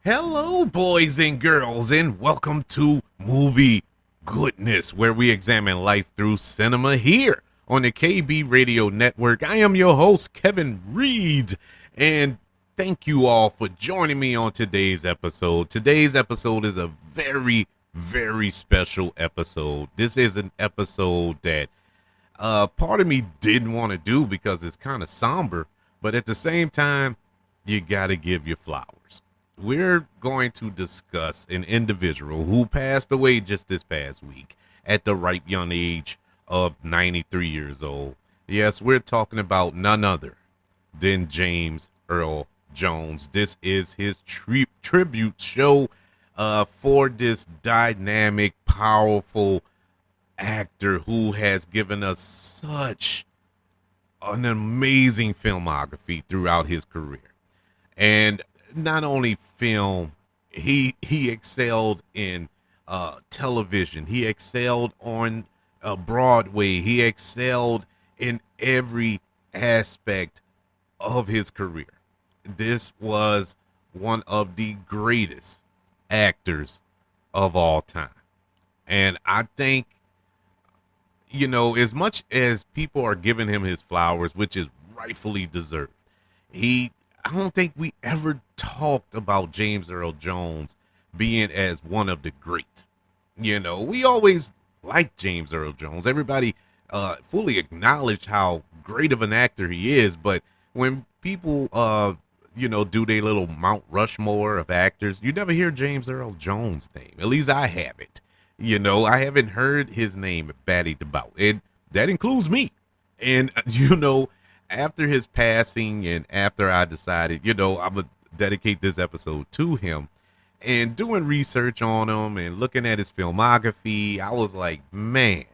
Hello, boys and girls, and welcome to Movie Goodness, where we examine life through cinema here on the KB Radio Network. I am your host, Kevin Reed, and thank you all for joining me on today's episode. Today's episode is a very, very special episode. This is an episode that part of me didn't want to do because it's kind of somber, but at the same time, you got to give your flowers. We're going to discuss an individual who passed away just this past week at the ripe young age of 93 years old. Yes, we're talking about none other than James Earl Jones. This is his tribute show for this dynamic, powerful actor who has given us such an amazing filmography throughout his career. And not only film, he excelled in television. He excelled on Broadway. He excelled in every aspect of his career. This was one of the greatest actors of all time. And I think, as much as people are giving him his flowers, which is rightfully deserved, I don't think we ever talked about James Earl Jones being as one of the greats. We always liked James Earl Jones. Everybody fully acknowledged how great of an actor he is. But when people, do their little Mount Rushmore of actors, you never hear James Earl Jones' name. At least I haven't. I haven't heard his name bandied about. And that includes me. And, after his passing and after I decided, I'm going to dedicate this episode to him and doing research on him and looking at his filmography, I was like, man,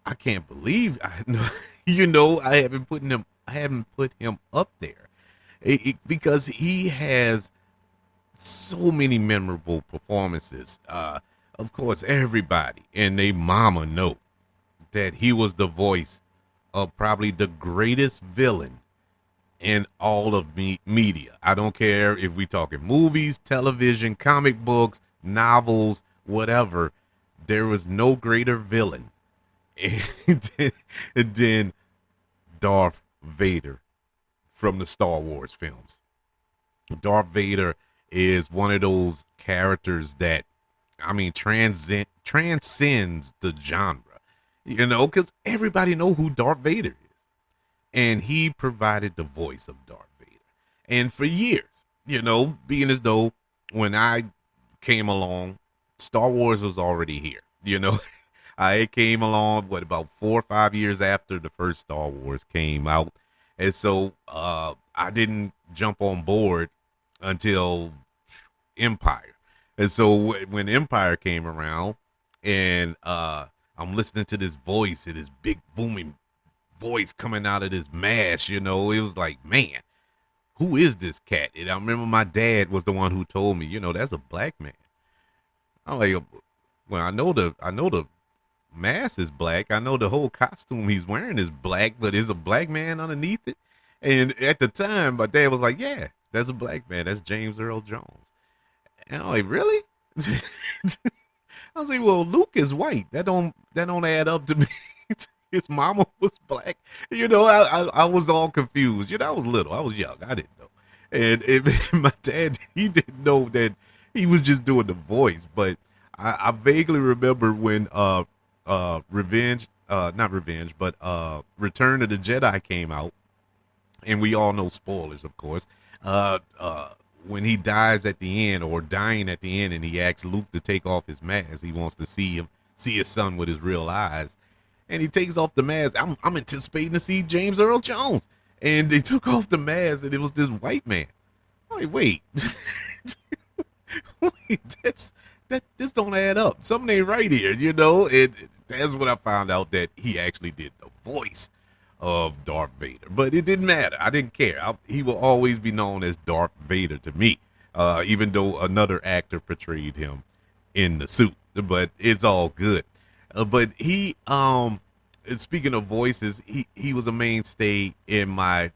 I can't believe, I haven't put him up there because he has so many memorable performances. Of course, everybody and they mama know that he was the voice of probably the greatest villain in all of media. I don't care if we talking movies, television, comic books, novels, whatever. There was no greater villain than Darth Vader from the Star Wars films. Darth Vader is one of those characters that, transcends the genre. Because everybody know who Darth Vader is. And he provided the voice of Darth Vader. And for years, being as though when I came along, Star Wars was already here. I came along, about 4 or 5 years after the first Star Wars came out. And so I didn't jump on board until Empire. And so when Empire came around and I'm listening to this voice and this big booming voice coming out of this mask, it was like, man, who is this cat? And I remember my dad was the one who told me, that's a black man. I'm like, well, I know the mask is black. I know the whole costume he's wearing is black, but is a black man underneath it? And at the time, my dad was like, yeah, that's a black man. That's James Earl Jones. And I'm like, really? I was like, well, Luke is white. That don't add up to me. His mama was black. I was all confused. I was little. I was young. I didn't know. And my dad, he didn't know that he was just doing the voice. But I vaguely remember when Return of the Jedi came out. And we all know spoilers, of course. When he dies at the end, or dying at the end, and he asks Luke to take off his mask, he wants to see his son with his real eyes, and he takes off the mask. I'm anticipating to see James Earl Jones, and they took off the mask, and it was this white man. I'm like, wait, this don't add up. Something ain't right here, And that's when I found out that he actually did the voice of Darth Vader, but it didn't matter. I didn't care. He will always be known as Darth Vader to me, even though another actor portrayed him in the suit. but it's all good. But speaking of voices, he was a mainstay in my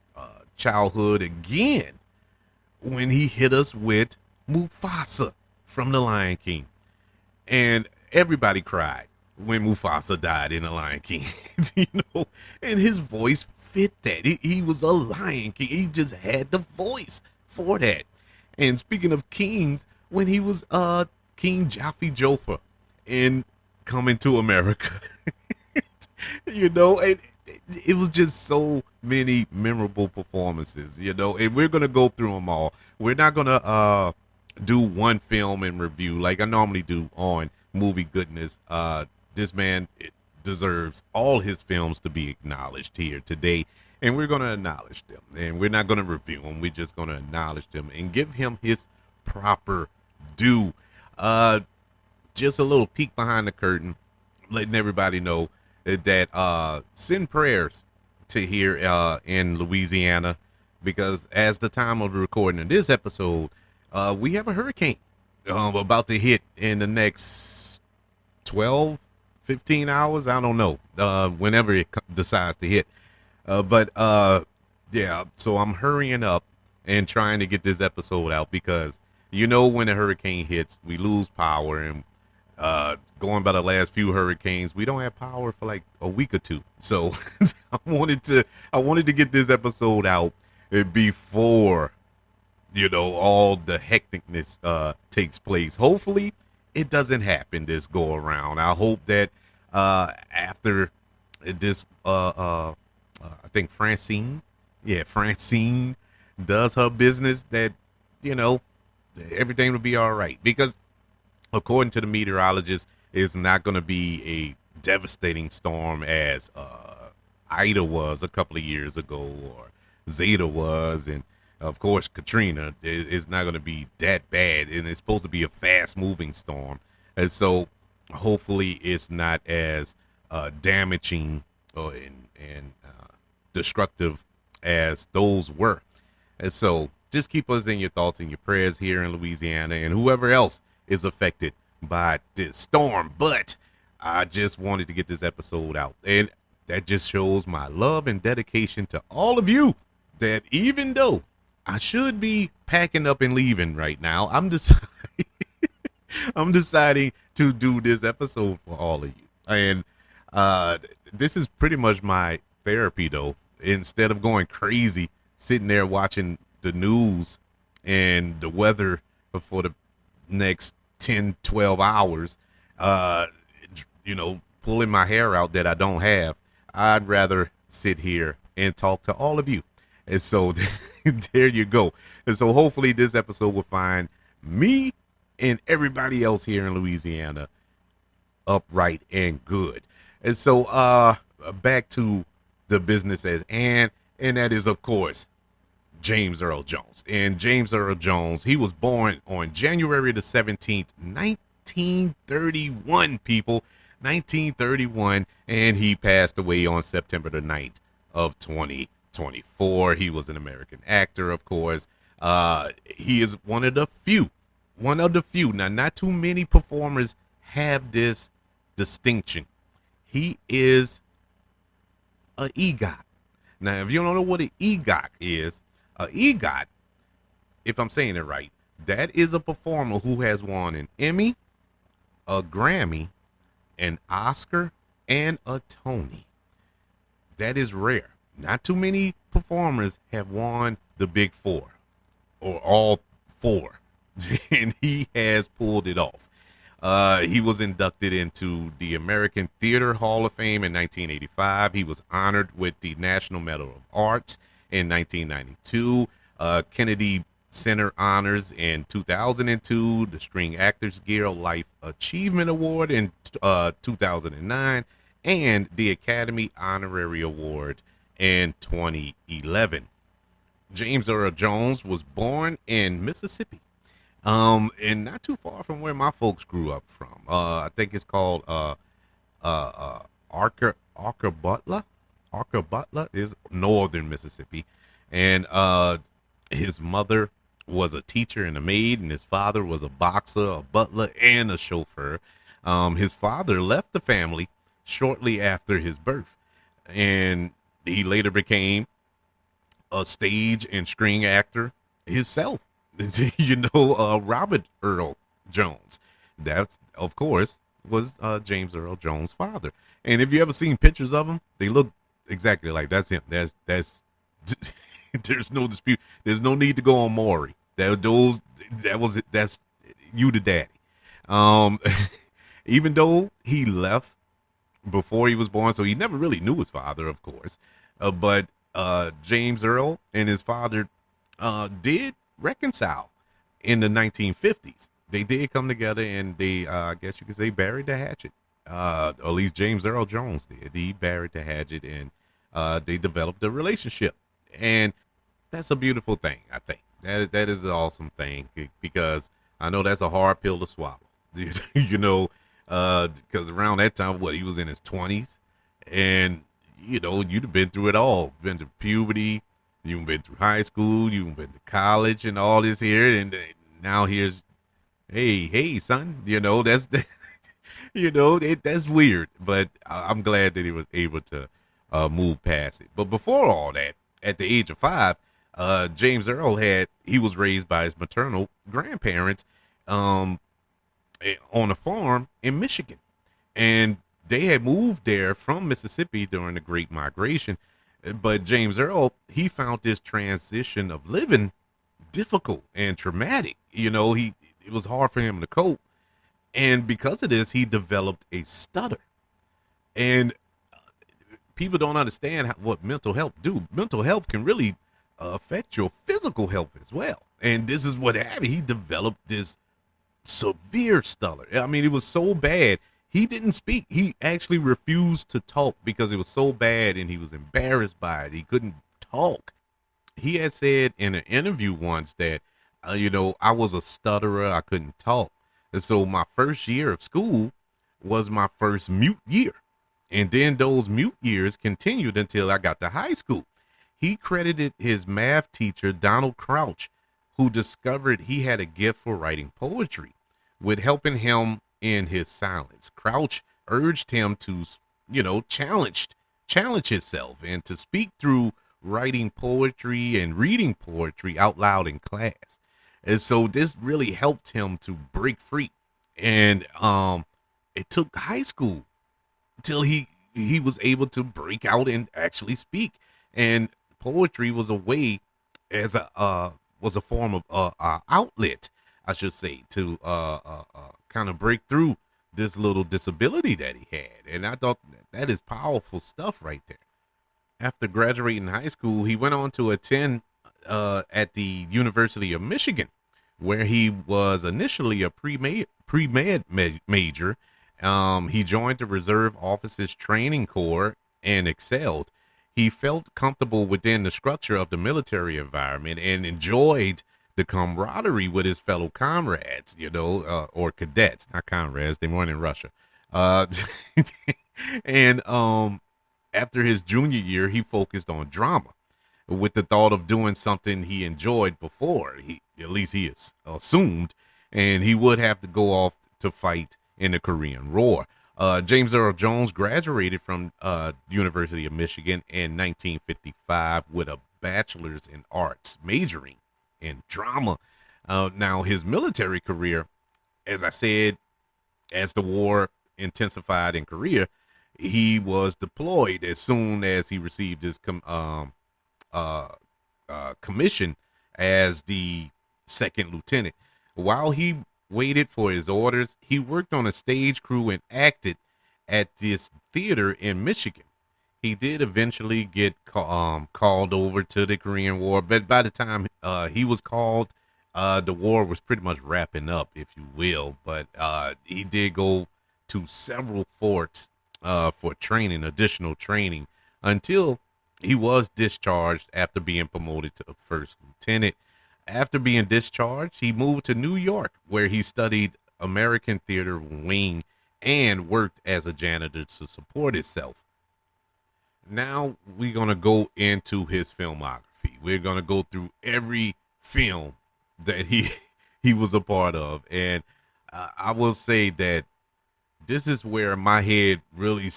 childhood again when he hit us with Mufasa from The Lion King. And everybody cried when Mufasa died in The Lion King, you know, and his voice fit that. He was a Lion King. He just had the voice for that. And speaking of kings, when he was King Jaffe Joffer in Coming to America, you know, it was just so many memorable performances, you know, and we're gonna go through them all. We're not gonna do one film and review like I normally do on Movie Goodness. This man deserves all his films to be acknowledged here today, and we're gonna acknowledge them, and we're not gonna review them. We're just gonna acknowledge them and give him his proper due. Just a little peek behind the curtain, letting everybody know that send prayers to here in Louisiana, because as the time of the recording of this episode, we have a hurricane about to hit in the next 12, 15 hours. I don't know, whenever it decides to hit. But yeah, so I'm hurrying up and trying to get this episode out because, you know, when a hurricane hits, we lose power. And going by the last few hurricanes, we don't have power for like a week or two. So I wanted to get this episode out before, you know, all the hecticness takes place. Hopefully it doesn't happen this go around. I hope that after this I think Francine does her business, that, you know, everything will be all right, because according to the meteorologist, it's not going to be a devastating storm as Ida was a couple of years ago, or Zeta was, and of course Katrina is not going to be that bad, and it's supposed to be a fast moving storm, and so hopefully it's not as damaging and destructive as those were. And so just keep us in your thoughts and your prayers here in Louisiana, and whoever else is affected by this storm. But I just wanted to get this episode out, and that just shows my love and dedication to all of you, that even though I should be packing up and leaving right now, I'm deciding to do this episode for all of you. And this is pretty much my therapy, though. Instead of going crazy sitting there watching the news and the weather for the next 10, 12 hours, you know, pulling my hair out that I don't have, I'd rather sit here and talk to all of you. And so there you go. And so hopefully this episode will find me and everybody else here in Louisiana upright and good. And so back to the business and that is, of course, James Earl Jones. And James Earl Jones, he was born on January the 17th, 1931, people. 1931, and he passed away on September the 9th of 2024. He was an American actor, of course. He is one of the few. Now, not too many performers have this distinction. He is an EGOT. Now, if you don't know what an EGOT is, an EGOT, if I'm saying it right, that is a performer who has won an Emmy, a Grammy, an Oscar, and a Tony. That is rare. Not too many performers have won the big four, or all four, and he has pulled it off. He was inducted into the American Theater Hall of Fame in 1985. He was honored with the National Medal of Arts in 1992. Kennedy Center honors in 2002, the Screen Actors Guild Life Achievement Award in 2009, and the Academy Honorary Award in 2011. James Earl Jones was born in Mississippi, and not too far from where my folks grew up from. I think it's called Archer Butler. Archer Butler is northern Mississippi, and his mother was a teacher and a maid, and his father was a boxer, a butler, and a chauffeur. His father left the family shortly after his birth, and he later became a stage and screen actor himself. Robert Earl Jones. That's, of course, was James Earl Jones' father. And if you ever seen pictures of him, they look exactly like that's him. That's there's no dispute. There's no need to go on Maury. That's you the daddy. Um, even though he left before he was born, so he never really knew his father, of course. But James Earl and his father did reconcile in the 1950s. They did come together, and they, I guess you could say, buried the hatchet. At least James Earl Jones did. He buried the hatchet, and they developed a relationship. And that's a beautiful thing, I think. That is an awesome thing, because I know that's a hard pill to swallow. Because around that time, he was in his 20s, and you'd have been through it all. Been to puberty, you've been through high school, you've been to college, and all this here, and now here's, hey, son, that's that's weird. But I'm glad that he was able to move past it. But before all that, at the age of 5, James Earl he was raised by his maternal grandparents on a farm in Michigan, and they had moved there from Mississippi during the Great Migration. But James Earl, he found this transition of living difficult and traumatic. It was hard for him to cope, and because of this, he developed a stutter. And people don't understand what mental health do. Mental health can really affect your physical health as well. And this is what happened. He developed this severe stutter. I mean, it was so bad. He didn't speak. He actually refused to talk because it was so bad, and he was embarrassed by it. He couldn't talk. He had said in an interview once that, I was a stutterer. I couldn't talk. And so my first year of school was my first mute year. And then those mute years continued until I got to high school. He credited his math teacher, Donald Crouch, who discovered he had a gift for writing poetry, with helping him in his silence. Crouch urged him to, challenge himself and to speak through writing poetry and reading poetry out loud in class. And so this really helped him to break free. And it took high school till he was able to break out and actually speak. And poetry was a way, as was a form of outlet, I should say, to kind of break through this little disability that he had. And I thought that is powerful stuff right there. After graduating high school, he went on to attend at the University of Michigan, where he was initially a pre-med major. He joined the Reserve Officers Training Corps and excelled. He felt comfortable within the structure of the military environment and enjoyed the camaraderie with his fellow comrades, or cadets, not comrades. They weren't in Russia. And after his junior year, he focused on drama with the thought of doing something he enjoyed before. At least he assumed, and he would have to go off to fight in the Korean War. James Earl Jones graduated from University of Michigan in 1955 with a bachelor's in arts, majoring in drama. Now, his military career, as I said, as the war intensified in Korea, he was deployed as soon as he received his commission as the second lieutenant. While he waited for his orders, he worked on a stage crew and acted at this theater in Michigan. He did eventually get called over to the Korean War, but by the time he was called, the war was pretty much wrapping up, if you will. But he did go to several forts for training, additional training, until he was discharged after being promoted to first lieutenant. After being discharged, he moved to New York, where he studied American theater wing and worked as a janitor to support himself. Now we're going to go into his filmography. We're going to go through every film that he was a part of. And I will say that this is where my head really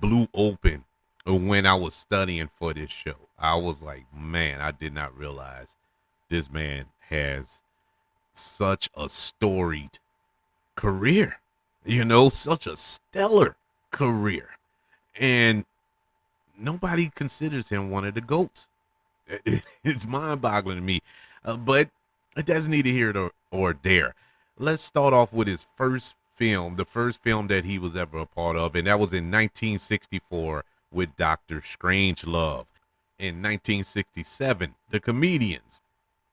blew open when I was studying for this show. I was like, man, I did not realize this man has such a storied career, such a stellar career. And nobody considers him one of the GOATs. It's mind boggling to me. But that's neither here or there. Let's start off with his first film, the first film that he was ever a part of, and that was in 1964 with Dr. Strangelove. In 1967, The Comedians.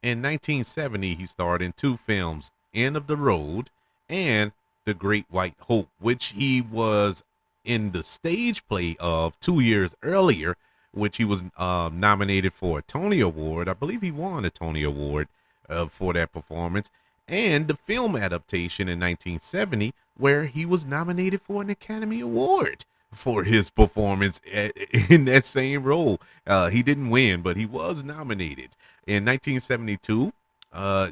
In 1970, he starred in two films, End of the Road and The Great White Hope, which he was in the stage play of 2 years earlier, which he was nominated for a Tony Award. I believe he won a Tony Award for that performance. And the film adaptation in 1970, where he was nominated for an Academy Award for his performance in that same role. He didn't win, but he was nominated. In 1972,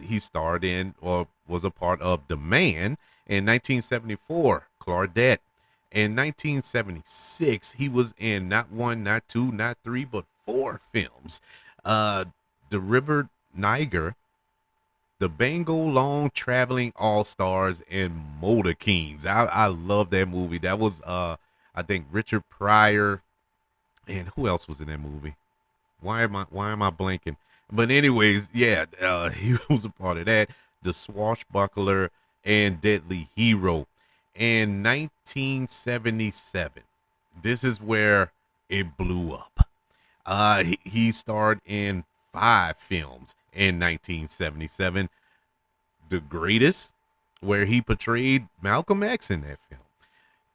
he starred in or was a part of The Man. In 1974, Claudette. In 1976, he was in not one, not two, not three, but four films. The River Niger, The Bengal Long Traveling All-Stars, and Motor Kings. I love that movie. That was, I think, Richard Pryor. And who else was in that movie? Why am I blanking? But anyways, yeah, he was a part of that. The Swashbuckler and Deadly Hero. In 1977, this is where it blew up. He starred in 5 films in 1977. The Greatest, where he portrayed Malcolm X in that film.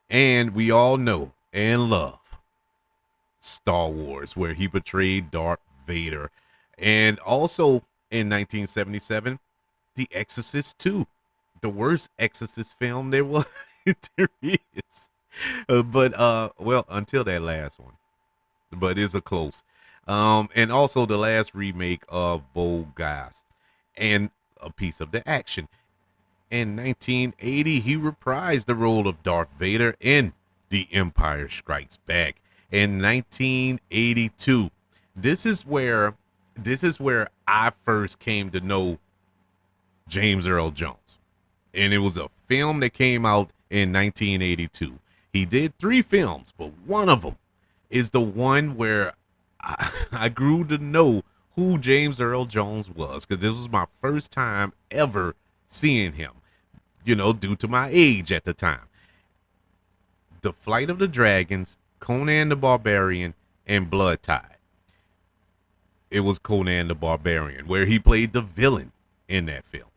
And we all know and love Star Wars, where he portrayed Darth Vader. And also in 1977, The Exorcist 2, the worst Exorcist film there was. There is. Well, until that last one. But it's a close. And also the last remake of Bogas and a piece of the action. In 1980, he reprised the role of Darth Vader in The Empire Strikes Back. In 1982, this is where I first came to know James Earl Jones. And it was a film that came out in 1982. He did 3 films, but one of them is the one where I grew to know who James Earl Jones was, because this was my first time ever seeing him, due to my age at the time. The Flight of the Dragons, Conan the Barbarian, and Blood Tide. It was Conan the Barbarian, where he played the villain in that film.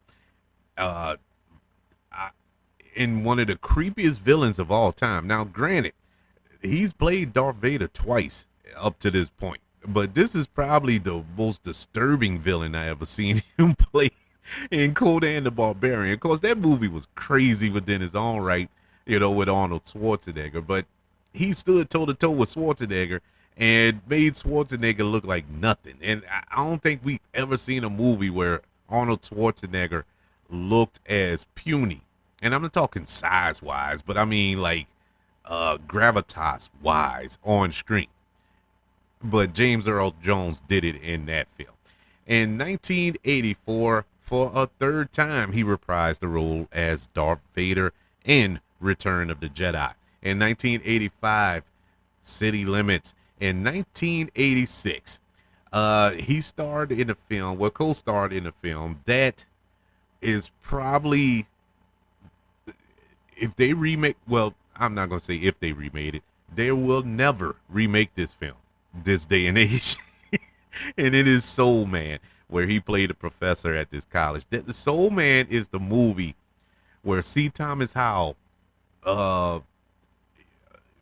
In one of the creepiest villains of all time. Now, granted, he's played Darth Vader twice up to this point, but this is probably the most disturbing villain I ever seen him play in Conan the Barbarian. Of course, that movie was crazy within its own right, with Arnold Schwarzenegger, but he stood toe-to-toe with Schwarzenegger and made Schwarzenegger look like nothing. And I don't think we've ever seen a movie where Arnold Schwarzenegger looked as puny. And I'm not talking size-wise, but I mean like gravitas-wise on screen. But James Earl Jones did it in that film. In 1984, for a third time, he reprised the role as Darth Vader in Return of the Jedi. In 1985, City Limits. In 1986, he starred in a film, co-starred in a film that is probably, if they remake, well, I'm not going to say if they remade it, they will never remake this film this day and age. And it is Soul Man, where he played a professor at this college. The Soul Man is the movie where C. Thomas Howell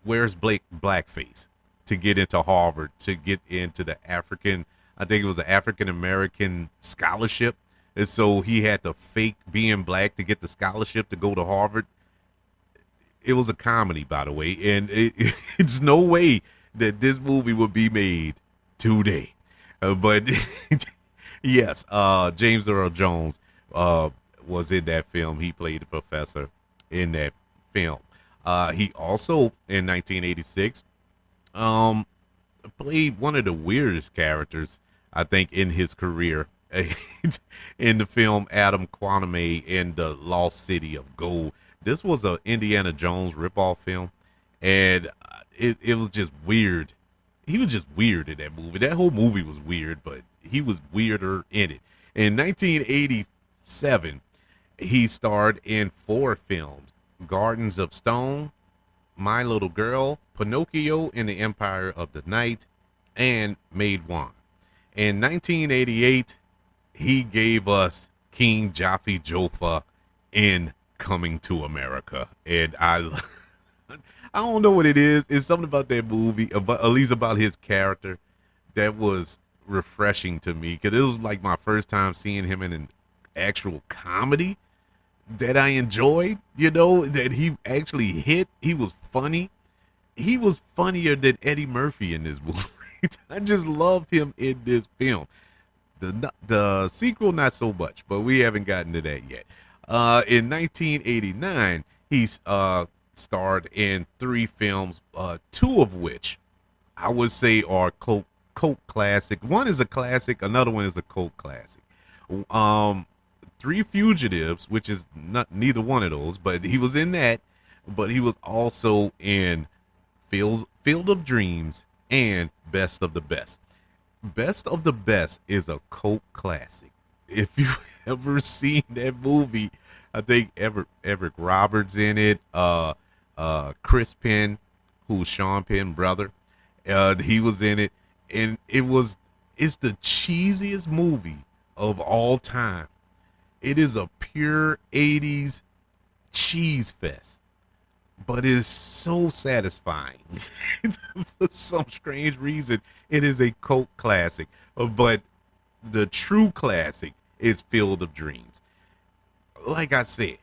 wears blackface to get into Harvard, to get into the African, I think it was an African American scholarship. And so he had to fake being black to get the scholarship to go to Harvard. It was a comedy, by the way, and it's no way that this movie would be made today. But yes, James Earl Jones was in that film. He played the professor in that film. He also in 1986 um, played one of the weirdest characters I think in his career in the film Adam Quantumay in the Lost City of Gold. This was a Indiana Jones ripoff film, and it was just weird. He was just weird in that movie. That whole movie was weird, but he was weirder in it. In 1987, he starred in 4 films: Gardens of Stone, My Little Girl, Pinocchio and the Empire of the Night, and Maid One. In 1988, he gave us King Jaffe Joffa in Coming to America. And I don't know what it is. It's something about that movie, about, at least about his character, that was refreshing to me because it was like my first time seeing him in an actual comedy that I enjoyed, that he actually hit. He was funny. He was funnier than Eddie Murphy in this movie. I just love him in this film. The sequel, not so much, but we haven't gotten to that yet. In 1989, he's starred in 3 films, 2 of which I would say are cult classic. One is a classic, another one is a cult classic. Um, Three Fugitives, which is not neither one of those, but he was in that. But he was also in Field of Dreams and Best of the Best. Best of the Best is a cult classic. If you've ever seen that movie, I think Everett Roberts in it. Chris Penn, who's Sean Penn brother, he was in it, and it's the cheesiest movie of all time. It is a pure 80s cheese fest, but it's so satisfying. For some strange reason, it is a cult classic. But the true classic is Field of Dreams. Like I said,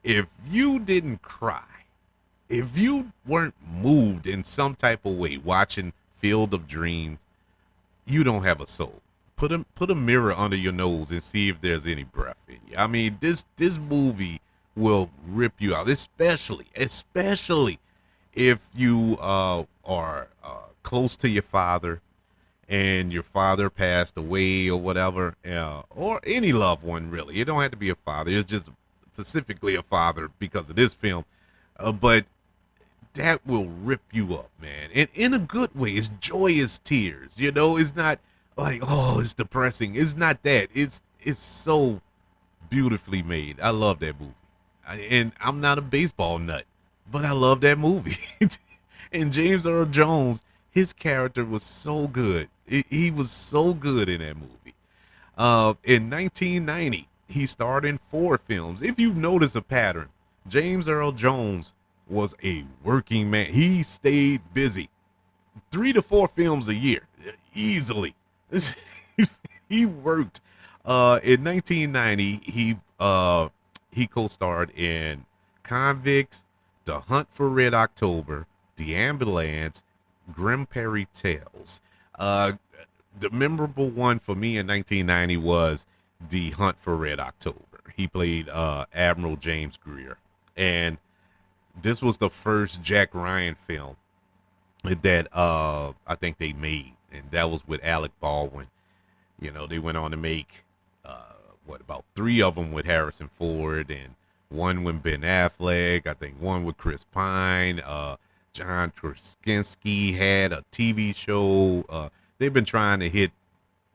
if you didn't cry, if you weren't moved in some type of way watching Field of Dreams, you don't have a soul. Put a mirror under your nose and see if there's any breath in you. I mean, this movie will rip you out, especially if you are close to your father and your father passed away or whatever, or any loved one really. It don't have to be a father. It's just specifically a father because of this film. But that will rip you up, man. And in a good way. It's joyous tears. It's not like, oh, it's depressing. It's not that. It's so beautifully made. I love that movie. And I'm not a baseball nut, but I love that movie. And James Earl Jones, his character was so good. He was so good in that movie. In 1990, he starred in 4 films. If you notice a pattern, James Earl Jones was a working man. He stayed busy. 3 to 4 films a year, easily. He worked. In 1990, he co-starred in Convicts, The Hunt for Red October, The Ambulance, Grim Fairy Tales. The memorable one for me in 1990 was The Hunt for Red October. He played Admiral James Greer, and this was the first Jack Ryan film that I think they made, and that was with Alec Baldwin. They went on to make about 3 of them with Harrison Ford, and one with Ben Affleck. I think one with Chris Pine. John Krasinski had a TV show. They've been trying to hit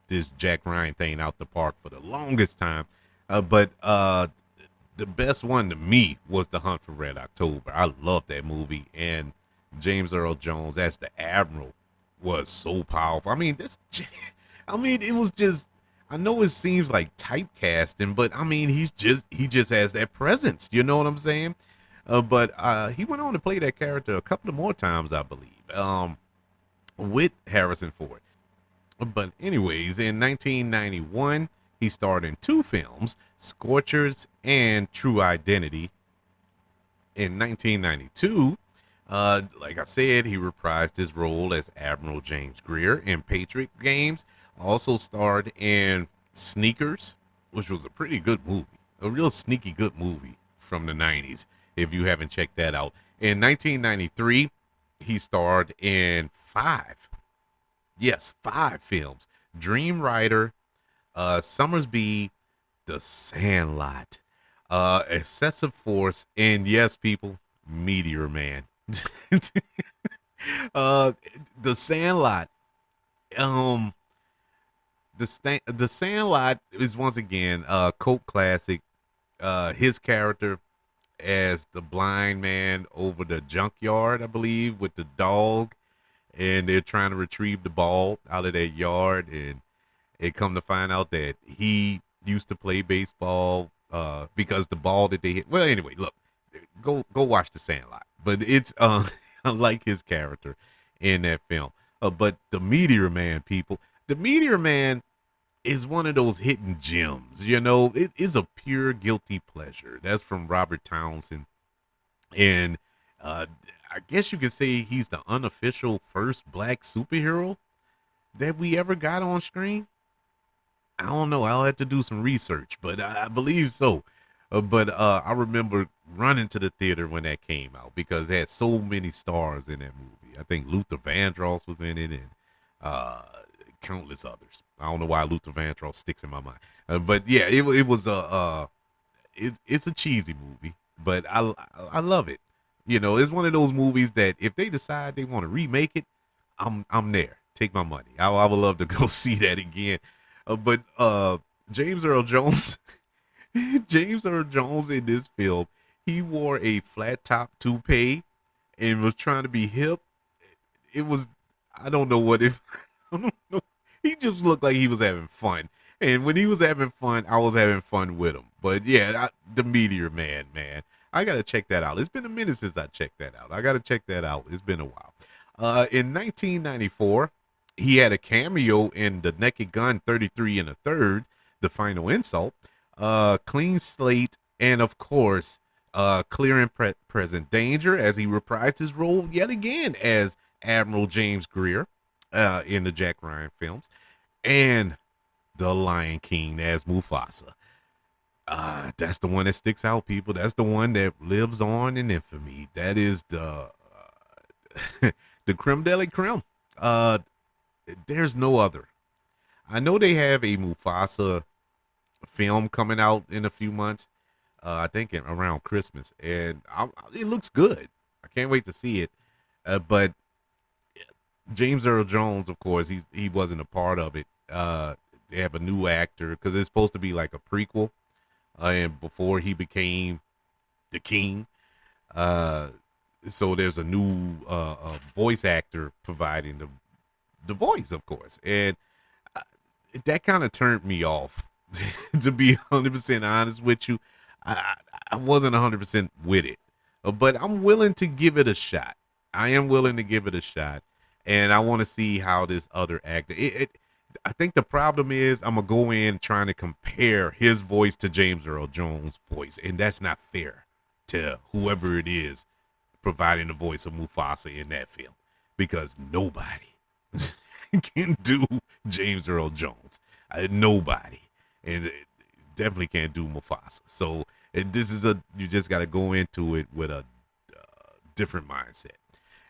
this Jack Ryan thing out the park for the longest time. But the best one to me was The Hunt for Red October. I love that movie, and James Earl Jones as the Admiral was so powerful. I mean, it was just. I know it seems like typecasting, but I mean, he just has that presence. You know what I'm saying? But he went on to play that character a couple of more times, I believe, with Harrison Ford. But anyways, in 1991, he starred in 2 films, Scorchers and True Identity. In 1992, like I said, he reprised his role as Admiral James Greer in Patriot Games. Also starred in Sneakers, which was a pretty good movie, a real sneaky good movie from the 90s, if you haven't checked that out. In 1993, he starred in five films: Dream Rider, Summersby, The Sandlot, Excessive Force, and yes, people, Meteor Man. uh, The Sandlot. Um, the Sandlot is once again a cult classic. His character as the blind man over the junkyard, I believe, with the dog, and they're trying to retrieve the ball out of that yard, and it come to find out that he used to play baseball because the ball that they hit. Well, anyway, look, go watch The Sandlot, but it's unlike his character in that film. But the Meteor Man, people, the Meteor Man is one of those hidden gems. You know, it is a pure guilty pleasure. That's from Robert Townsend, and uh, I guess you could say he's the unofficial first black superhero that we ever got on screen. I don't know. I'll have to do some research, but I believe so. But I remember running to the theater when that came out because it had so many stars in that movie. I think Luther Vandross was in it, and uh, countless others. I don't know why Luther Vandross sticks in my mind, but yeah, it was it's a cheesy movie, but I love it. You know, it's one of those movies that if they decide they want to remake it, I'm there. Take my money. I would love to go see that again. But James Earl Jones, James Earl Jones in this film, he wore a flat top toupee and was trying to be hip. It was, I don't know what if I don't know. He just looked like he was having fun. And when he was having fun, I was having fun with him. But yeah, the Meteor Man, man. I gotta check that out. It's been a minute since I checked that out. I gotta check that out. It's been a while. In 1994, he had a cameo in The Naked Gun 33 and a Third, The Final Insult, Clean Slate, and of course, Clear and Present Danger, as he reprised his role yet again as Admiral James Greer in the Jack Ryan films, and The Lion King as Mufasa. That's the one that sticks out, people. That's the one that lives on in infamy. That is the creme de la creme. There's no other. I know they have a Mufasa film coming out in a few months. I think around Christmas, and it looks good. I can't wait to see it. But James Earl Jones, of course, he wasn't a part of it. They have a new actor because it's supposed to be like a prequel, and before he became the king. So there's a new voice actor providing the voice, of course, and that kind of turned me off. To be 100% honest with you, I, I wasn't 100% with it, but I'm willing to give it a shot. I am willing to give it a shot, and I want to see how this other actor. I think the problem is I'm gonna go in trying to compare his voice to James Earl Jones' voice, and that's not fair to whoever it is providing the voice of Mufasa in that film, because nobody can do James Earl Jones. Nobody, and definitely can't do Mufasa. So this is you just got to go into it with a different mindset.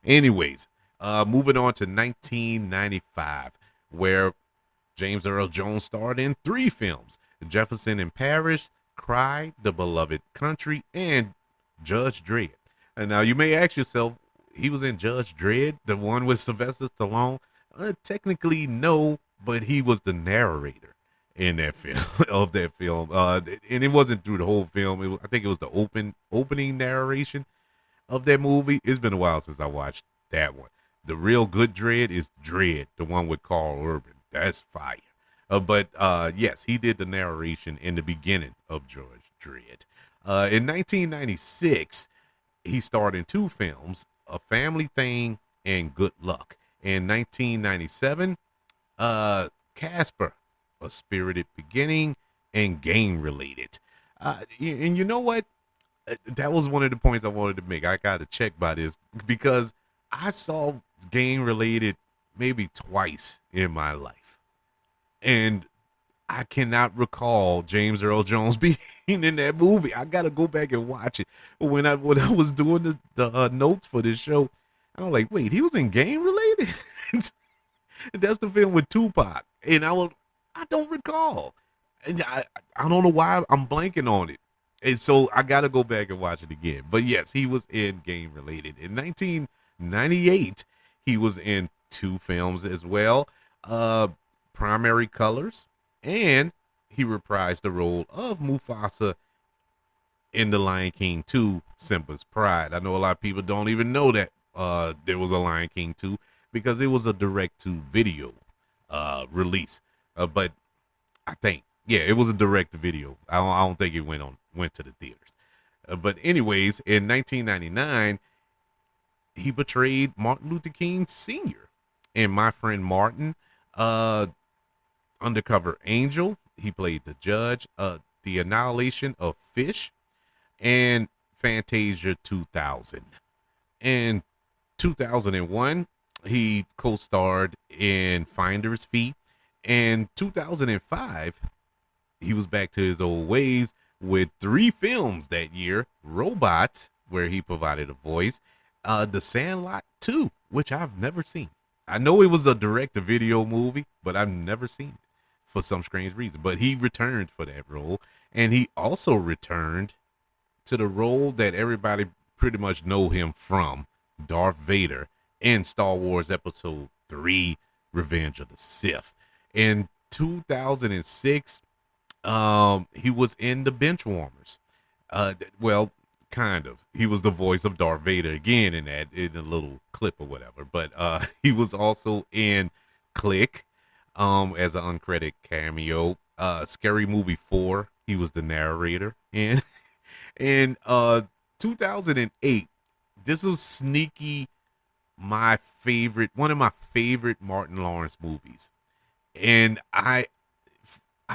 Anyways, moving on to 1995, where James Earl Jones starred in 3 films: Jefferson in Paris, Cry, The Beloved Country, and Judge Dredd. And now you may ask yourself, he was in Judge Dredd, the one with Sylvester Stallone? Technically, no, but he was the narrator in that film of that film, and it wasn't through the whole film. I think it was the opening narration of that movie. It's been a while since I watched that one. The real good Dredd is Dredd, the one with Carl Urban. That's fire. But yes, he did the narration in the beginning of Judge Dredd. In 1996, he starred in 2 films: A Family Thing and Good Luck. In 1997, Casper, A Spirited Beginning, and Game Related. And you know what? That was one of the points I wanted to make. I got to check by this because I saw Game Related maybe twice in my life, and I cannot recall James Earl Jones being in that movie. I gotta go back and watch it. When I was doing the notes for this show, I was like, wait, he was in Game Related. That's the film with Tupac, and I don't recall, and I don't know why I'm blanking on it, and so I got to go back and watch it again. But yes, he was in Game Related in 1998. He was in two films as well, Primary Colors, and he reprised the role of Mufasa in The Lion King 2, Simba's Pride. I know a lot of people don't even know that there was a Lion King 2 because it was a direct to video release. But I think, yeah, it was a direct to video. I don't think it went to the theaters. But anyways, in 1999, he portrayed Martin Luther King Sr. in My Friend Martin, Undercover Angel. He played the judge. The Annihilation of Fish, and Fantasia 2000. In 2001, he co-starred in Finder's Fee. In 2005, he was back to his old ways with 3 films that year: Robots, where he provided a voice, The Sandlot 2, which I've never seen. I know it was a direct-to-video movie, but I've never seen it for some strange reason. But he returned for that role, and he also returned to the role that everybody pretty much know him from, Darth Vader, in Star Wars Episode 3, Revenge of the Sith. In 2006, he was in The Benchwarmers. Well, kind of. He was the voice of Darth Vader again in a little clip or whatever. But he was also in Click as an uncredited cameo. Scary Movie 4, he was the narrator. And in 2008, this was sneaky one of my favorite Martin Lawrence movies. And I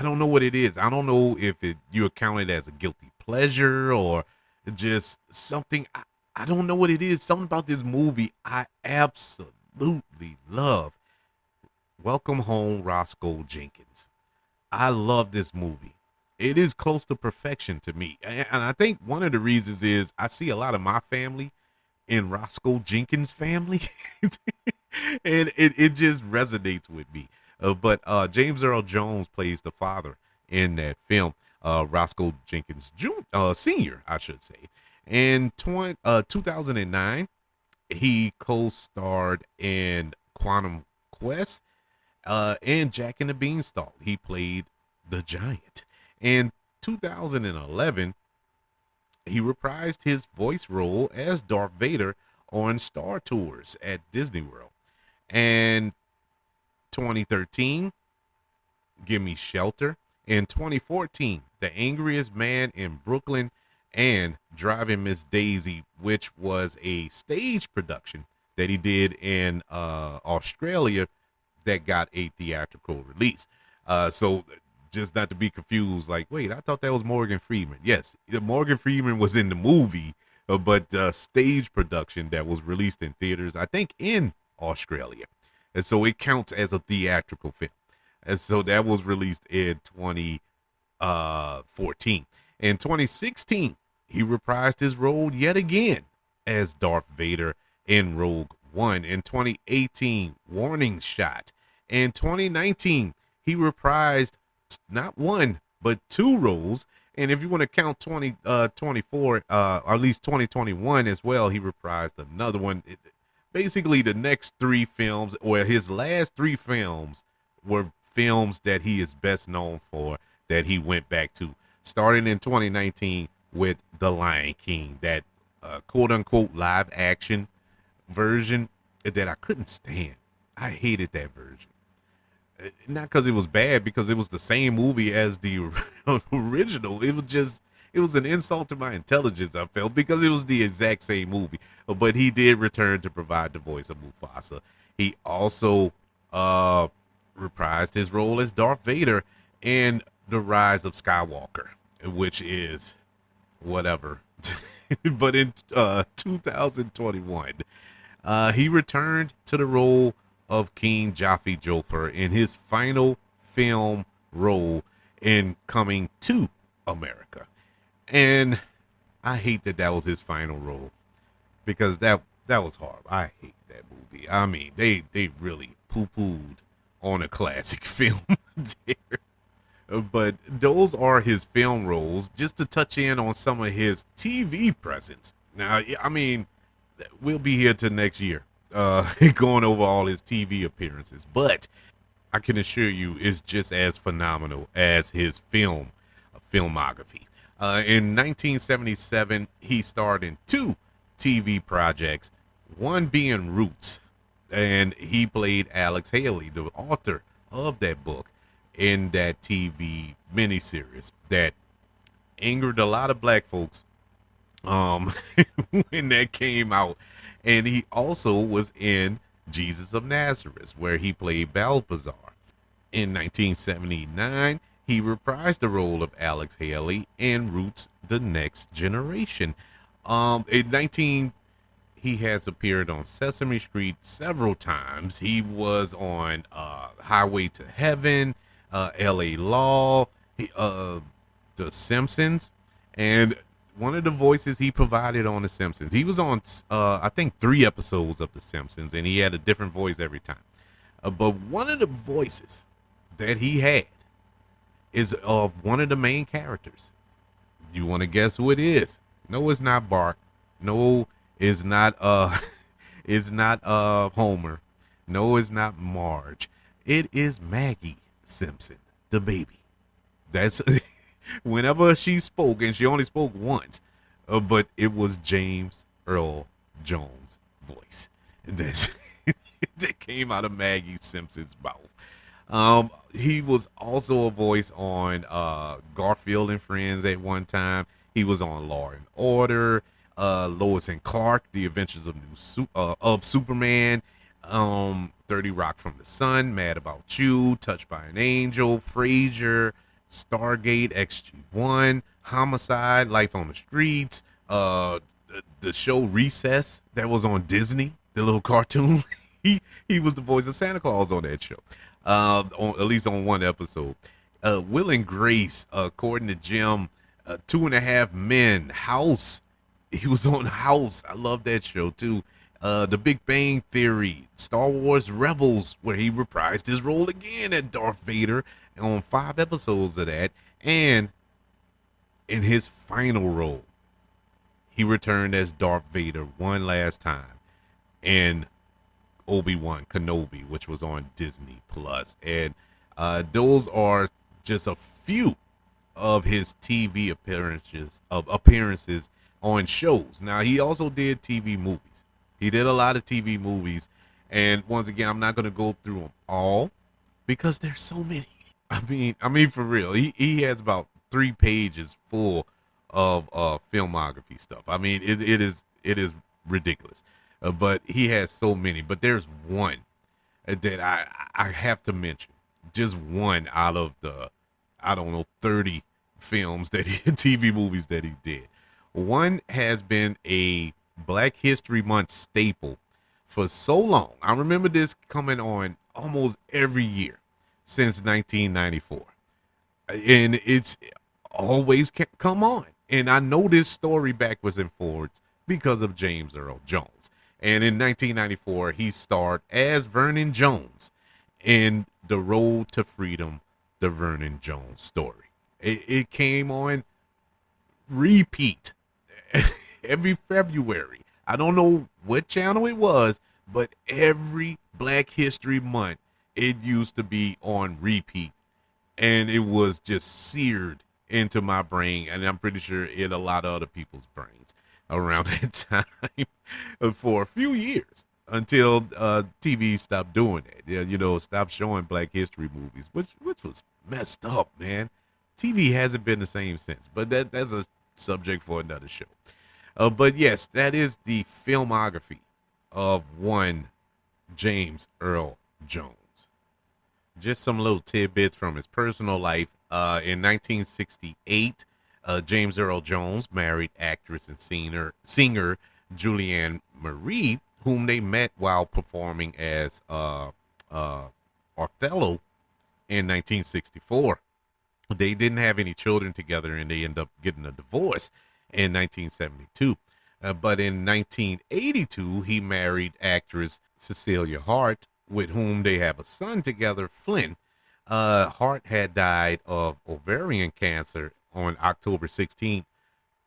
don't know what it is. I don't know if you account it as a guilty pleasure or just something. I don't know what it is. Something about this movie I absolutely love. Welcome Home, Roscoe Jenkins. I love this movie. It is close to perfection to me. And I think one of the reasons is I see a lot of my family in Roscoe Jenkins' family. And it just resonates with me. But James Earl Jones plays the father in that film, Roscoe Jenkins Sr., I should say. In 2009, he co-starred in Quantum Quest and Jack and the Beanstalk. He played the giant. In 2011, he reprised his voice role as Darth Vader on Star Tours at Disney World. And 2013, Gimme Shelter. In 2014, The Angriest Man in Brooklyn, and Driving Miss Daisy, which was a stage production that he did in Australia that got a theatrical release. So just not to be confused, like, wait, I thought that was Morgan Freeman. Yes, Morgan Freeman was in the movie, but stage production that was released in theaters, I think in Australia. And so it counts as a theatrical film. And so that was released in 2014. In 2016, he reprised his role yet again as Darth Vader in Rogue One. In 2018, Warning Shot. In 2019, he reprised not one, but 2 roles. And if you want to count 2024, or at least 2021 as well, he reprised another one. Basically, the next 3 films, or his last 3 films, were films that he is best known for, that he went back to. Starting in 2019 with The Lion King, that quote-unquote live-action version that I couldn't stand. I hated that version. Not because it was bad, because it was the same movie as the original. It was an insult to my intelligence, I felt, because it was the exact same movie. But he did return to provide the voice of Mufasa. He also reprised his role as Darth Vader in The Rise of Skywalker, which is whatever. But in 2021, he returned to the role of King Jaffe Joffer in his final film role in coming to America. And I hate that that was his final role because that was horrible. I hate that movie. I mean, they really poo-pooed on a classic film there. But those are his film roles. Just to touch in on some of his TV presence. Now, I mean, we'll be here till next year, going over all his TV appearances. But I can assure you, it's just as phenomenal as his filmography. In 1977, he starred in two TV projects, one being Roots, and he played Alex Haley, the author of that book, in that TV miniseries that angered a lot of black folks um when that came out. And he also was in Jesus of Nazareth, where he played Balthazar. In 1979, he reprised the role of Alex Haley in Roots: The Next Generation. In 19 He has appeared on Sesame Street several times. He was on Highway to Heaven, L.A. Law, The Simpsons, and one of the voices he provided on The Simpsons. He was on, I think, 3 episodes of The Simpsons, and he had a different voice every time. But one of the voices that he had is of one of the main characters. You want to guess who it is? No, it's not Bart. No, it's not it's not Homer. No, it's not Marge. It is Maggie Simpson, the baby. That's whenever she spoke, and she only spoke once, but it was James Earl Jones' voice that's, that came out of Maggie Simpson's mouth. He was also a voice on Garfield and Friends at one time. He was on Law and Order, Lois and Clark, The Adventures of Superman, 30 Rock from the Sun, Mad About You, Touched by an Angel, Frasier, Stargate, XG1, Homicide, Life on the Streets, the show Recess that was on Disney, the little cartoon. he was the voice of Santa Claus on that show, at least on one episode. Will and Grace, according to Jim, 2.5 Men, House. He was on House. I love that show too. The Big Bang Theory, Star Wars Rebels, where he reprised his role again at Darth Vader on 5 episodes of that. And in his final role, he returned as Darth Vader one last time in Obi-Wan Kenobi, which was on Disney Plus. And those are just a few of his TV appearances on shows. Now, he also did TV movies. He did a lot of TV movies, and once again, I'm not going to go through them all because there's so many. I mean, for real, he has about 3 pages full of filmography stuff. I mean, it is ridiculous, but he has so many. But there's one that I have to mention, just one out of the, I don't know, 30 films that TV movies that he did. One has been a Black History Month staple for so long. I remember this coming on almost every year since 1994. And it's always come on. And I know this story backwards and forwards because of James Earl Jones. And in 1994, he starred as Vernon Jones in The Road to Freedom, the Vernon Jones story. It came on repeat every February. I don't know what channel it was, but every Black History Month, it used to be on repeat. And it was just seared into my brain, and I'm pretty sure in a lot of other people's brains around that time for a few years until TV stopped doing it. Yeah, you know, stopped showing Black History movies, which was messed up, man. TV hasn't been the same since, but that's a subject for another show. But yes, that is the filmography of one James Earl Jones. Just some little tidbits from his personal life. In 1968, James Earl Jones married actress and singer Julianne Marie, whom they met while performing as Othello in 1964. They didn't have any children together, and they ended up getting a divorce in 1972. But in 1982, he married actress Cecilia Hart, with whom they have a son together, Flynn. Hart had died of ovarian cancer on October 16th,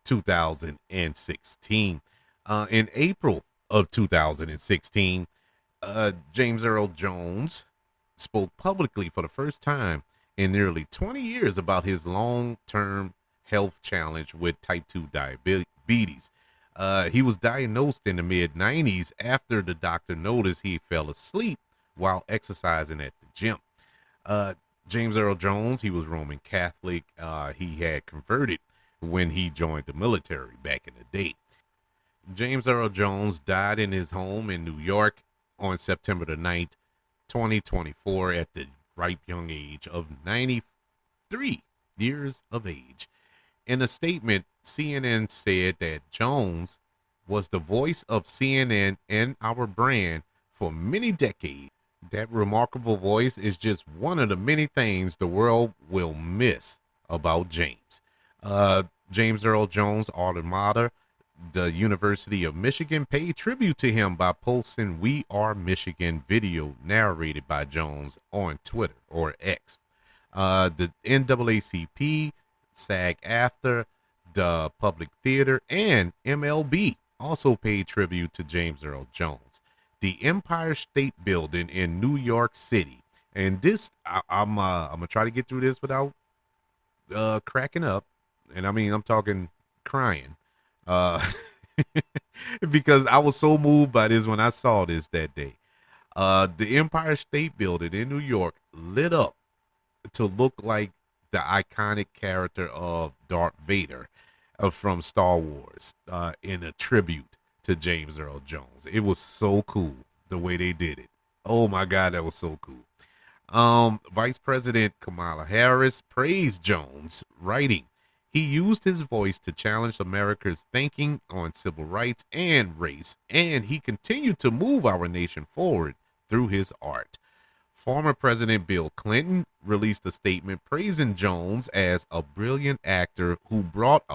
2016. In April of 2016, James Earl Jones spoke publicly for the first time in nearly 20 years about his long term health challenge with type 2 diabetes. He was diagnosed in the mid 90s after the doctor noticed he fell asleep while exercising at the gym. Uh, James Earl Jones, he was Roman Catholic. He had converted when he joined the military back in the day. James Earl Jones died in his home in New York on September the 9th, 2024, at the ripe young age of 93 years of age. In a statement, CNN said that Jones was the voice of CNN and our brand for many decades. That remarkable voice is just one of the many things the world will miss about James. James Earl Jones' alma mater, the University of Michigan, paid tribute to him by posting "We Are Michigan" video narrated by Jones on Twitter, or X. The NAACP, SAG-AFTRA, the Public Theater, and MLB also paid tribute to James Earl Jones. The Empire State Building in New York City, and this I'm gonna try to get through this without cracking up, and I mean I'm talking crying, uh, because I was so moved by this when I saw this that day. The Empire State Building in New York lit up to look like the iconic character of Darth Vader from Star Wars, in a tribute to James Earl Jones. It was so cool the way they did it. Oh my God, that was so cool. Vice President Kamala Harris praised Jones, writing, "He used his voice to challenge America's thinking on civil rights and race, and he continued to move our nation forward through his art." Former President Bill Clinton released a statement praising Jones as a brilliant actor who brought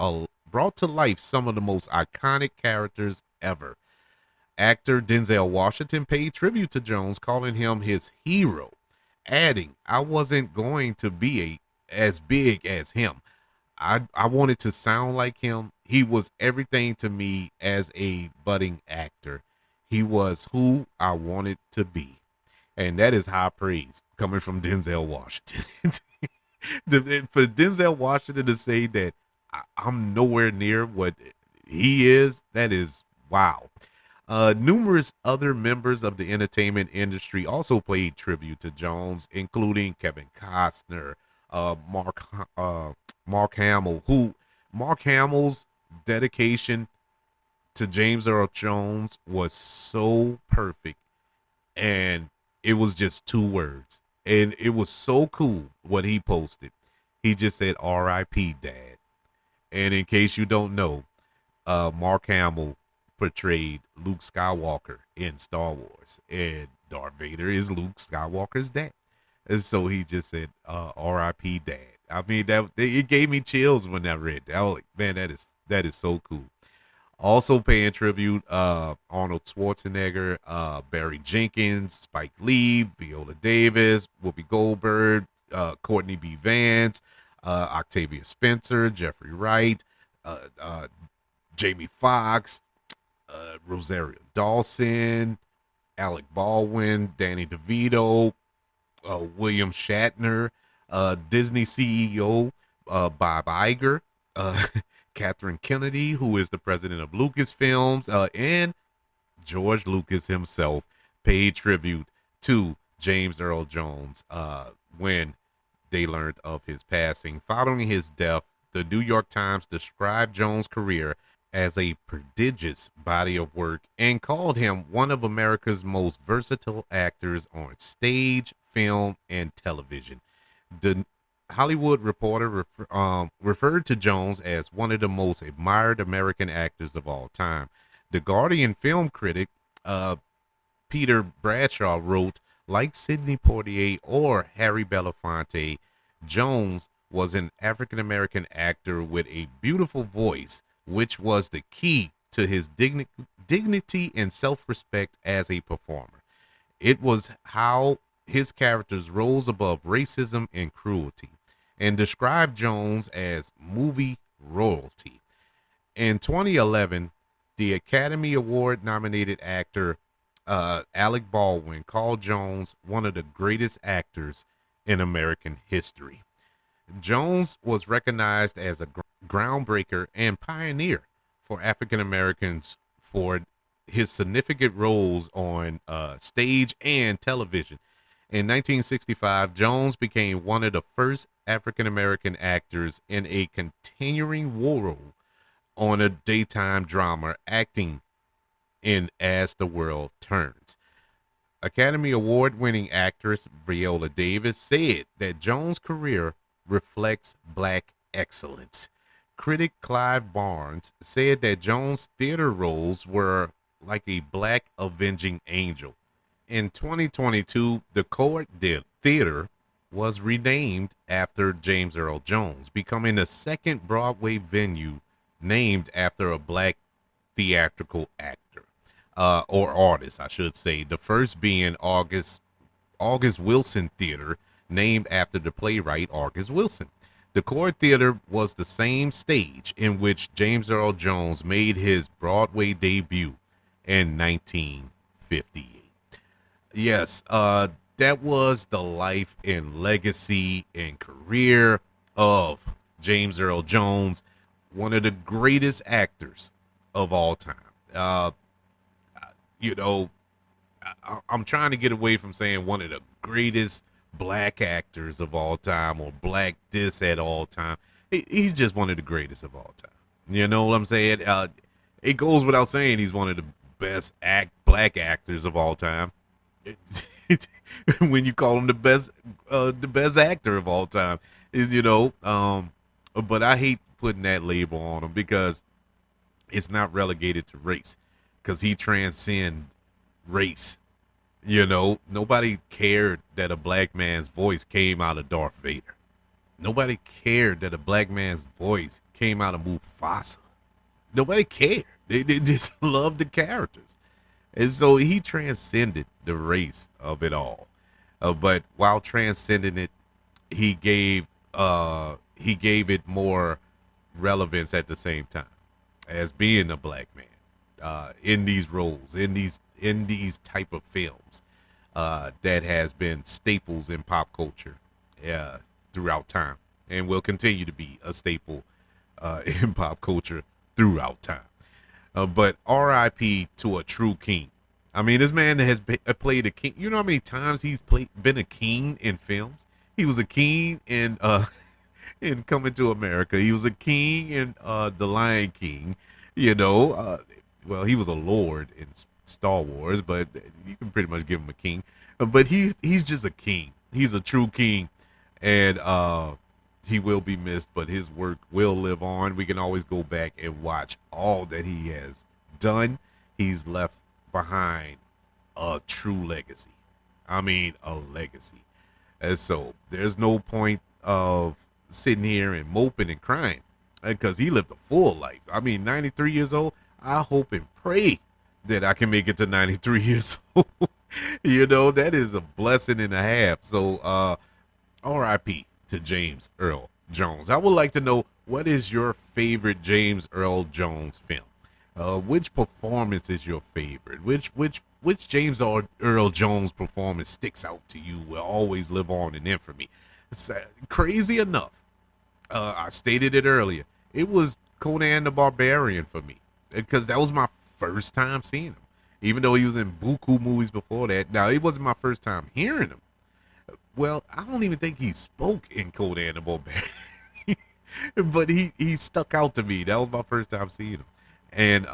to life some of the most iconic characters ever. Actor Denzel Washington paid tribute to Jones, calling him his hero, adding, "I wasn't going to be as big as him. I wanted to sound like him. He was everything to me as a budding actor. He was who I wanted to be." And that is high praise coming from Denzel Washington. For Denzel Washington to say that I'm nowhere near what he is, that is wow. Numerous other members of the entertainment industry also paid tribute to Jones, including Kevin Costner, uh, Mark uh, Mark Hamill, who Mark Hamill's dedication to James Earl Jones was so perfect, and it was just two words, and it was so cool what he posted. He just said "R.I.P. Dad," and in case you don't know, Mark Hamill portrayed Luke Skywalker in Star Wars, and Darth Vader is Luke Skywalker's dad. And so he just said, "R.I.P. Dad." I mean, that it gave me chills when I read that. I was like, man, that is so cool. Also paying tribute, Arnold Schwarzenegger, Barry Jenkins, Spike Lee, Viola Davis, Whoopi Goldberg, Courtney B. Vance, Octavia Spencer, Jeffrey Wright, Jamie Foxx, Rosario Dawson, Alec Baldwin, Danny DeVito, William Shatner, Disney CEO Bob Iger, Catherine Kennedy, who is the president of Lucasfilms, and George Lucas himself paid tribute to James Earl Jones when they learned of his passing. Following his death, the New York Times described Jones' career as a prodigious body of work and called him one of America's most versatile actors on stage, film, and television. The Hollywood Reporter referred to Jones as one of the most admired American actors of all time. The Guardian film critic, Peter Bradshaw, wrote, like Sidney Poitier or Harry Belafonte, Jones was an African American actor with a beautiful voice, which was the key to his dignity and self respect as a performer. It was how his characters rose above racism and cruelty and described Jones as movie royalty. In 2011, the Academy Award nominated actor Alec Baldwin called Jones one of the greatest actors in American history. Jones was recognized as a groundbreaker and pioneer for African Americans for his significant roles on stage and television. In 1965, Jones became one of the first African American actors in a continuing role on a daytime drama acting in As the World Turns. Academy Award winning actress Viola Davis said that Jones' career reflects black excellence. Critic Clive Barnes said that Jones' theater roles were like a black avenging angel. In 2022, the Court Theater was renamed after James Earl Jones, becoming the second Broadway venue named after a black theatrical actor or artist, I should say. The first being August Wilson Theater, named after the playwright August Wilson. The Court Theater was the same stage in which James Earl Jones made his Broadway debut in 1958. Yes, that was the life and legacy and career of James Earl Jones, one of the greatest actors of all time. You know, I'm trying to get away from saying one of the greatest black actors of all time or black this at all time. He's just one of the greatest of all time. You know what I'm saying? It goes without saying he's one of the best black actors of all time. When you call him the best actor of all time, is but I hate putting that label on him because it's not relegated to race, because he transcends race. Nobody cared that a black man's voice came out of Darth Vader. Nobody cared that a black man's voice came out of Mufasa. Nobody cared. They just loved the characters. And so he transcended the race of it all. But while transcending it, he gave it more relevance at the same time as being a black man in these roles, in these type of films that has been staples in pop culture throughout time, and will continue to be a staple in pop culture throughout time. But R.I.P. to a true king. I mean, this man has played a king. You know how many times he's been a king in films? He was a king in Coming to America. He was a king in The Lion King. Well, he was a lord in Star Wars, but you can pretty much give him a king. But he's just a king. He's a true king, and he will be missed, but his work will live on. We can always go back and watch all that he has done. He's left behind a true legacy. I mean, a legacy. And so there's no point of sitting here and moping and crying, because he lived a full life. I mean, 93 years old. I hope and pray that I can make it to 93 years old. That is a blessing and a half. So R.I.P. to James Earl Jones. I would like to know, what is your favorite James Earl Jones film? Which performance is your favorite? Which James Earl Jones performance sticks out to you, will always live on in infamy? It's crazy enough. I stated it earlier. It was Conan the Barbarian for me, because that was my first time seeing him. Even though he was in buku movies before that. Now, it wasn't my first time hearing him. Well, I don't even think he spoke in Conan the Barbarian. But he stuck out to me. That was my first time seeing him. And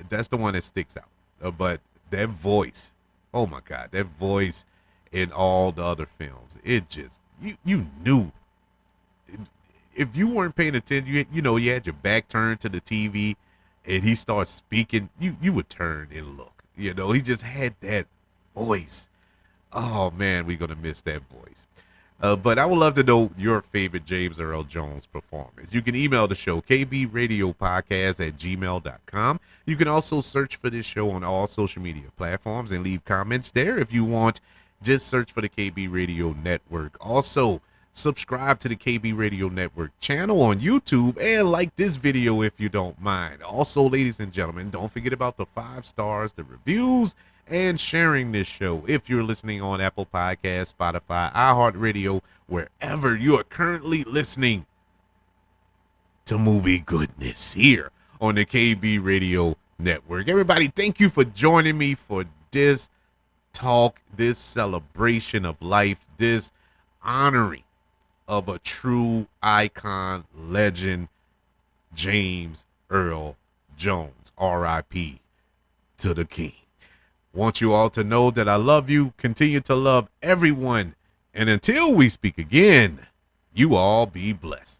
that's the one that sticks out. But that voice, oh my God, that voice in all the other films, it just, you knew. If you weren't paying attention, you had your back turned to the TV, and he starts speaking, you would turn and look. He just had that voice. Oh man, we're gonna miss that voice. But I would love to know your favorite James Earl Jones performance. You can email the show, kbradiopodcast@gmail.com. You can also search for this show on all social media platforms and leave comments there if you want. Just search for the KB Radio Network. Also, subscribe to the KB Radio Network channel on YouTube and like this video if you don't mind. Also, ladies and gentlemen, don't forget about the 5 stars, the reviews, and sharing this show if you're listening on Apple Podcasts, Spotify, iHeartRadio, wherever you are currently listening to Movie Goodness here on the KB Radio Network. Everybody, thank you for joining me for this talk, this celebration of life, this honoring of a true icon, legend, James Earl Jones, R.I.P. to the King. Want you all to know that I love you, continue to love everyone, and until we speak again, you all be blessed.